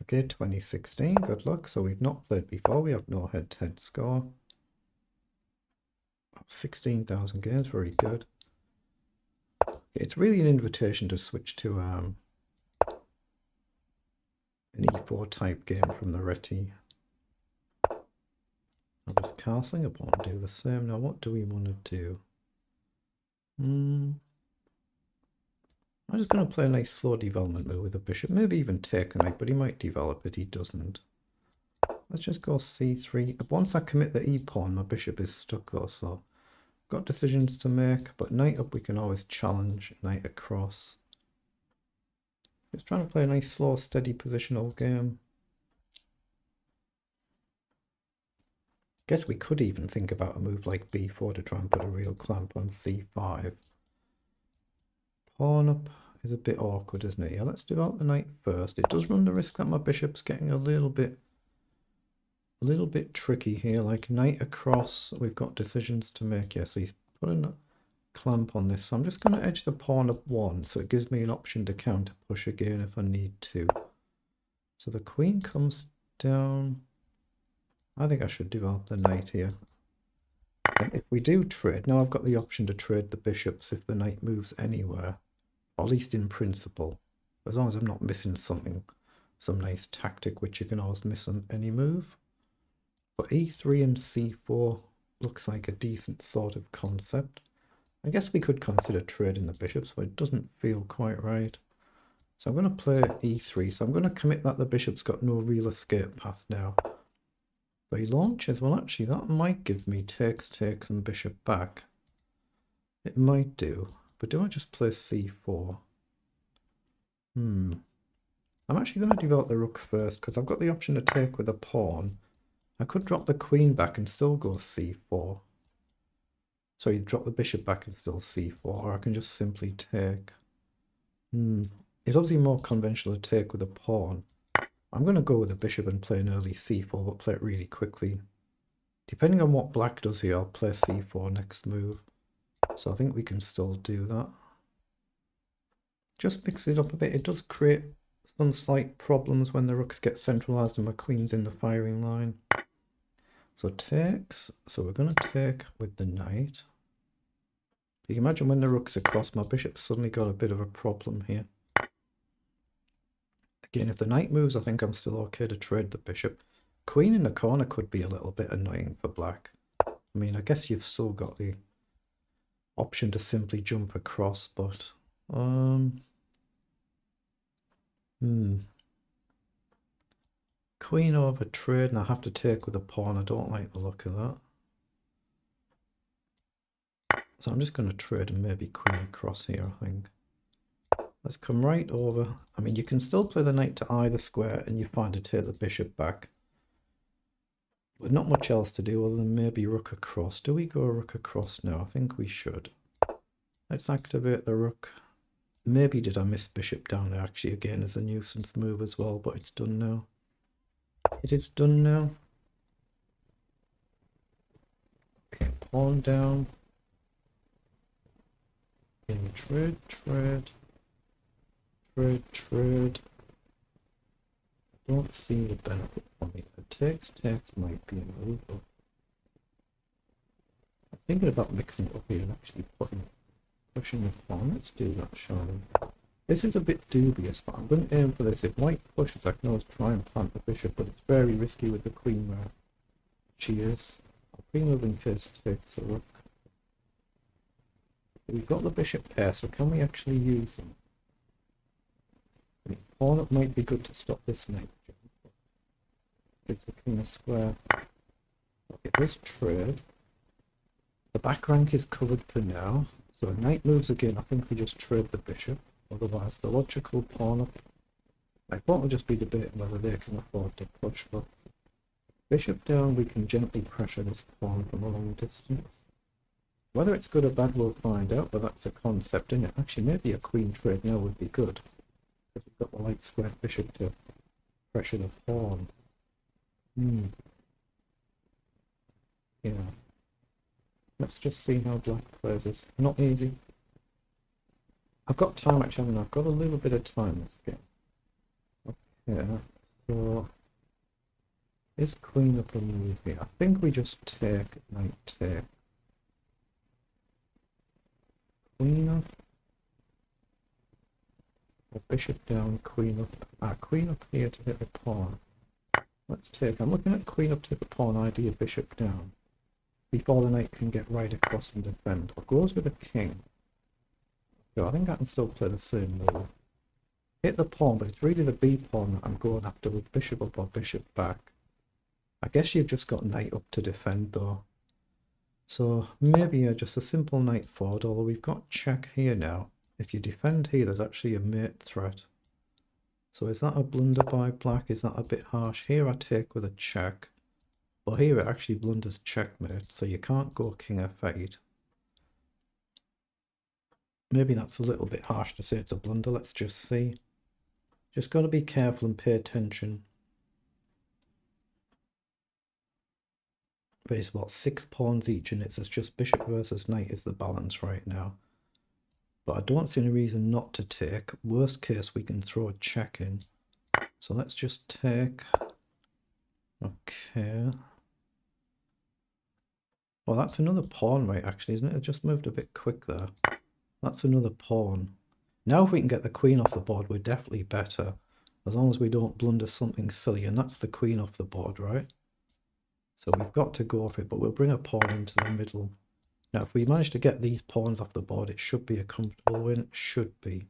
Okay, 2016, good luck. So we've not played before, we have no head-to-head score. 16,000 games, very good. It's really an invitation to switch to an E4 type game from the Reti. I'm just castling upon do the same. Now what do we want to do? I'm just going to play a nice slow development move with the bishop. Maybe even take the knight, but he might develop it. He doesn't. Let's just go c3. Once I commit the e-pawn, my bishop is stuck though, so got decisions to make. But knight up, we can always challenge. Knight across. Just trying to play a nice slow, steady positional game. Guess we could even think about a move like b4 to try and put a real clamp on c5. Pawn up is a bit awkward, isn't it? Yeah, let's develop the knight first. It does run the risk that my bishop's getting a little bit tricky here. Like knight across, we've got decisions to make. Yes, he's putting a clamp on this. So I'm just going to edge the pawn up one, so it gives me an option to counter push again if I need to. So the queen comes down. I think I should develop the knight here. And if we do trade, now I've got the option to trade the bishops if the knight moves anywhere. Or at least in principle. As long as I'm not missing something, some nice tactic which you can always miss on any move. But e3 and c4 looks like a decent sort of concept. I guess we could consider trading the bishops, but it doesn't feel quite right. So I'm going to play e3. So I'm going to commit that the bishop's got no real escape path now. So he launches. Well, actually, that might give me takes, and bishop back. It might do. But do I just play c4? I'm actually going to develop the rook first, because I've got the option to take with a pawn. I could drop the queen back and still go c4. Sorry, drop the bishop back and still c4, or I can just simply take. It's obviously more conventional to take with a pawn. I'm going to go with the bishop and play an early c4, but play it really quickly. Depending on what black does here, I'll play c4 next move. So I think we can still do that. Just mix it up a bit. It does create some slight problems when the rooks get centralized and my queen's in the firing line. So takes. So we're going to take with the knight. You can imagine when the rook's across, my bishop's suddenly got a bit of a problem here. Again, if the knight moves, I think I'm still okay to trade the bishop. Queen in the corner could be a little bit annoying for black. I mean, I guess you've still got the option to simply jump across, but queen over trade, and I have to take with a pawn. I don't like the look of that. So I'm just going to trade and maybe queen across here, I think. Let's come right over. I mean, you can still play the knight to either square and you find to take the bishop back. But not much else to do other than maybe rook across. Do we go rook across now? I think we should. Let's activate the rook. Maybe did I miss bishop down there actually again as a nuisance move as well, but it's done now. It is done now. Okay, pawn down. In trade. Don't see the benefit from it. The takes might be a move. I'm thinking about mixing it up here and actually pushing the pawn. Let's do that, shall we? This is a bit dubious, but I'm going to aim for this. If white pushes, I can always try and plant the bishop, but it's very risky with the queen where she is. I'll queen move in case takes a rook. We've got the bishop pair, so can we actually use them? I mean, pawn up might be good to stop this knight jump. Gives the king a square. Okay, this trade. The back rank is covered for now. So if knight moves again, I think we just trade the bishop. Otherwise, the logical pawn up. I thought we'll just be debating whether they can afford to push, but bishop down, we can gently pressure this pawn from a long distance. Whether it's good or bad, we'll find out, but that's a concept, isn't it? Actually, maybe a queen trade now would be good. Because we've got the light square bishop to pressure the pawn. Yeah. Let's just see how black plays this. Not easy. I've got time actually, I've got a little bit of time this game. Okay, so So is queen up a move here? I think we just take, knight take. Queen up. Or bishop down, queen up. Queen up here to hit the pawn. Let's take. I'm looking at queen up to the pawn, idea bishop down. Before the knight can get right across and defend. Or goes with the king. So I think I can still play the same move. Hit the pawn, but it's really the b pawn that I'm going after with bishop up or bishop back. I guess you've just got knight up to defend though. So maybe just a simple knight forward, although we've got check here now. If you defend here, there's actually a mate threat. So is that a blunder by black? Is that a bit harsh? Here I take with a check. But here it actually blunders checkmate, so you can't go king f8. Maybe that's a little bit harsh to say it's a blunder. Let's just see. Just got to be careful and pay attention. But it's what, 6 pawns each, and it's just bishop versus knight is the balance right now. But I don't see any reason not to take. Worst case, we can throw a check in. So let's just take. Okay. Well, that's another pawn, right, actually, isn't it? It just moved a bit quick there. That's another pawn. Now if we can get the queen off the board, we're definitely better. As long as we don't blunder something silly, and that's the queen off the board, right? So we've got to go for it, but we'll bring a pawn into the middle. Now if we manage to get these pawns off the board, it should be a comfortable win. It should be.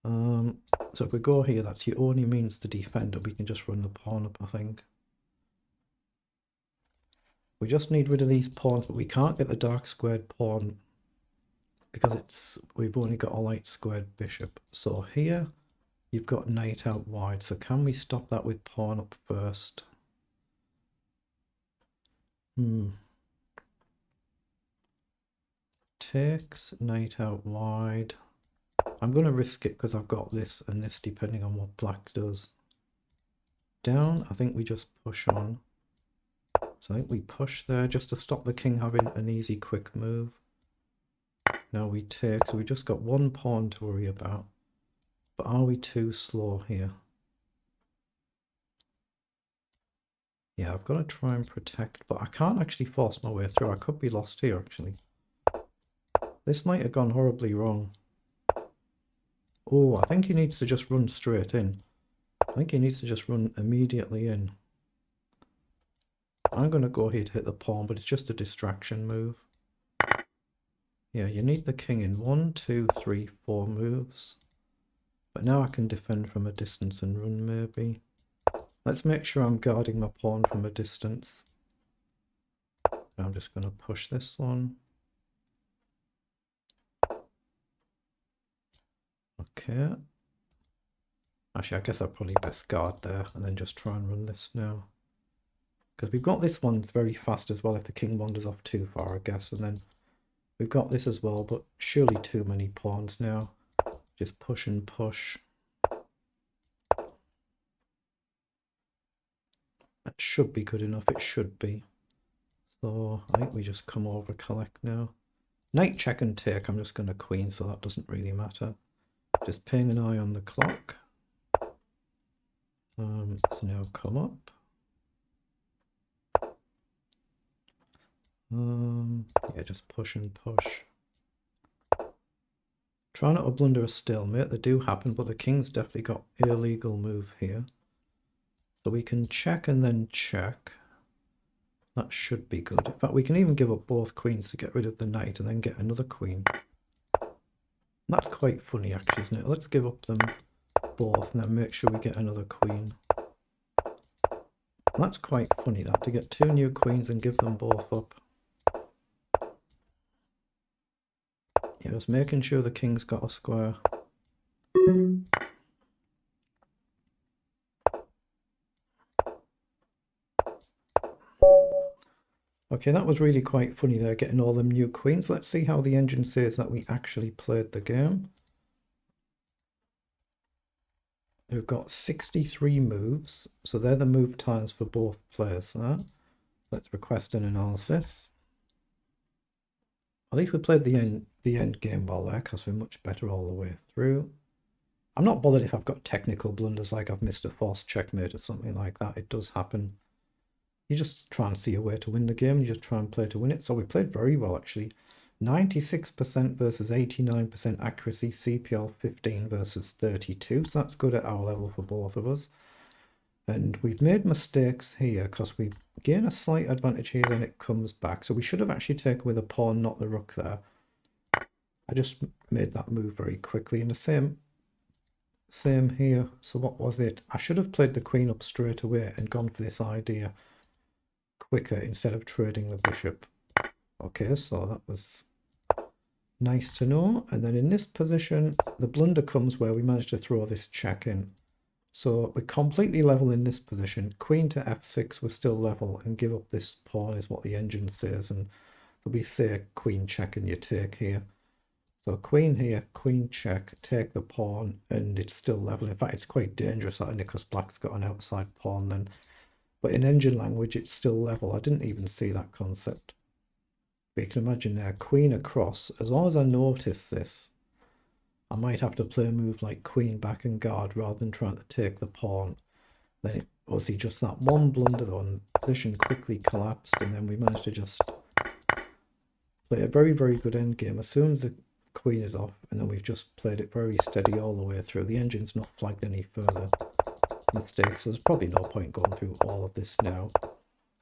So if we go here, that's your only means to defend it. We can just run the pawn up, I think. We just need rid of these pawns, but we can't get the dark squared pawn because we've only got a light squared bishop. So here you've got knight out wide. So can we stop that with pawn up first? Takes, knight out wide. I'm going to risk it because I've got this and this depending on what black does. Down, I think we just push on. So I think we push there just to stop the king having an easy quick move. Now we take, so we just got one pawn to worry about. But are we too slow here? Yeah, I've got to try and protect, but I can't actually force my way through. I could be lost here actually. This might have gone horribly wrong. Oh, I think he needs to just run straight in. I think he needs to just run immediately in. I'm going to go here to hit the pawn, but it's just a distraction move. Yeah, you need the king in 1, 2, 3, 4 moves. But now I can defend from a distance and run maybe. Let's make sure I'm guarding my pawn from a distance. I'm just going to push this one. Okay. Actually, I guess I'd probably best guard there and then just try and run this now. Because we've got this one very fast as well if the king wanders off too far, I guess. And then we've got this as well, but surely too many pawns now. Just push and push. That should be good enough. It should be. So I think we just come over collect now. Knight check and take. I'm just going to queen, so that doesn't really matter. Just paying an eye on the clock. So now come up. Yeah, just push and push. Try not to blunder a stalemate. They do happen, but the king's definitely got an illegal move here. So we can check and then check. That should be good. In fact, we can even give up both queens to get rid of the knight and then get another queen. That's quite funny actually, isn't it? Let's give up them both and then make sure we get another queen. That's quite funny, that, to get 2 new queens and give them both up. Yeah, just making sure the king's got a square. Okay, that was really quite funny there, getting all them new queens. Let's see how the engine says that we actually played the game. We've got 63 moves, so they're the move times for both players there. Let's request an analysis. At least we played the end game well there, because we're much better all the way through. I'm not bothered if I've got technical blunders, like I've missed a forced checkmate or something like that. It does happen. You just try and see a way to win the game. You just try and play to win it. So we played very well, actually. 96% versus 89% accuracy, CPL 15 versus 32. So that's good at our level for both of us. And we've made mistakes here because we gain a slight advantage here, then it comes back. So we should have actually taken with a pawn, not the rook there. I just made that move very quickly. And the same here. So what was it? I should have played the queen up straight away and gone for this idea quicker instead of trading the bishop. Okay, so that was nice to know. And then in this position, the blunder comes where we managed to throw this check in. So we're completely level in this position. Queen to f6, we're still level, and give up this pawn is what the engine says. And there'll be, say, queen check and you take here. So queen here, queen check, take the pawn, and it's still level. In fact, it's quite dangerous, I think, because black's got an outside pawn then. But in engine language, it's still level. I didn't even see that concept. But you can imagine there, queen across. As long as I notice this, I might have to play a move like queen back and guard rather than trying to take the pawn. Then it obviously just that one blunder though, and the position quickly collapsed, and then we managed to just play a very, very good endgame as soon as the queen is off, and then we've just played it very steady all the way through. The engine's not flagged any further mistakes, so there's probably no point going through all of this now.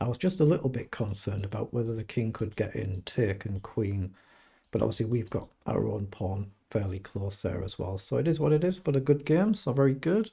I was just a little bit concerned about whether the king could get in, take and queen, but obviously we've got our own pawn fairly close there as well. So it is what it is, but a good game, so very good.